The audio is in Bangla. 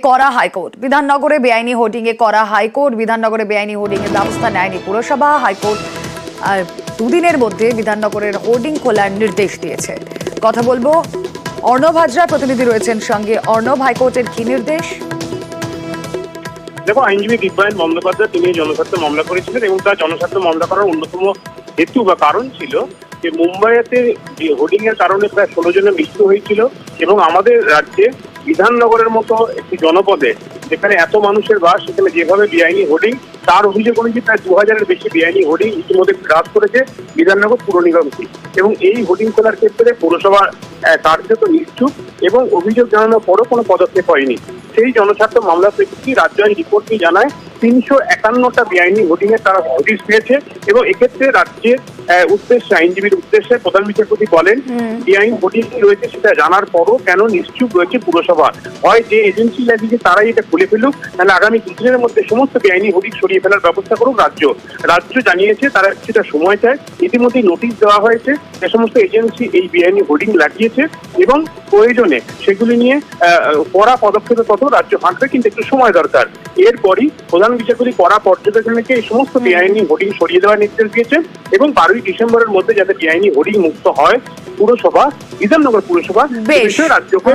করা হাইকোর্ট বিধাননগরে বেআইনি হোর্ডিং এ করা হাইকোর্ট বিধাননগরে বেআইনি হোর্ডিং এর ব্যবস্থা নেয়নি পুরসভা হাইকোর্ট দুদিনের মধ্যে বিধাননগরের হোর্ডিং খোলার নির্দেশ দিয়েছে। কথা বলবো অর্ণব হাজরা, প্রতিনিধি রয়েছেন সঙ্গে। অর্ণব, হাইকোর্টের কি নির্দেশ? দেখো, আইনজীবী দিব্যায়ন বন্দ্যোপাধ্যায় তিনি জনস্বার্থ মামলা করেছিলেন এবং তার জনস্বার্থ মামলা করার অন্যতম হেতু বা কারণ ছিল যে মুম্বাইতে হোর্ডিং এর কারণে প্রায় 16 জনের মৃত্যু হয়েছিল এবং আমাদের রাজ্যে বিধাননগরের মতো একটি জনপদে যেখানে এত মানুষের বাস, সেখানে যেভাবে বেআইনি হোর্ডিং, তার অভিযোগ অনুযায়ী প্রায় 2000-এর বেশি বেআইনি হোর্ডিং ইতিমধ্যে গ্রাস করেছে বিধাননগর পুর নিগমকে। এবং এই হোর্ডিং খোলার ক্ষেত্রে পৌরসভা কার্যত নিশ্চুপ এবং অভিযোগ জানানোর পরও কোনো পদক্ষেপ হয়নি। সেই জনস্বার্থ মামলা প্রেক্ষিতে রাজ্য আইন রিপোর্ট নিয়ে জানায় 351টা বেআইনি হোর্ডিং এর তারা নোটিশ পেয়েছে এবং এক্ষেত্রে রাজ্যের উদ্দেশ্যে, আইনজীবীর উদ্দেশ্যে প্রধান বিচারপতি বলেন বেআইনি হোর্ডিং রয়েছে সেটা জানার পরও কেন নিশ্চুপ রয়েছে পুরসভা। হয় যে এজেন্সি লাগিয়ে তারাই এটা খুলে ফেলুক, তাহলে আগামী কিছুদিনের মধ্যে সমস্ত বেআইনি হোর্ডিং সরিয়ে ফেলার ব্যবস্থা করুক রাজ্য। রাজ্য জানিয়েছে তারা কিছুটা সময় চায়। ইতিমধ্যেই নোটিশ দেওয়া হয়েছে যে সমস্ত এজেন্সি এই বেআইনি হোর্ডিং লাগিয়েছে এবং প্রয়োজনে সেগুলি নিয়ে কড়া পদক্ষেপে কত রাজ্য হাঁটবে, কিন্তু একটু সময় দরকার। এরপরই প্রধান বিচারপতি কড়া পর্যবেক্ষণকে এই সমস্ত বেআইনি হোর্ডিং সরিয়ে দেওয়ার নির্দেশ দিয়েছেন এবং 12ই ডিসেম্বরের মধ্যে যাতে বেআইনি হোর্ডিং মুক্ত হয় পুরসভা, বিধাননগর পুরসভা, রাজ্যকে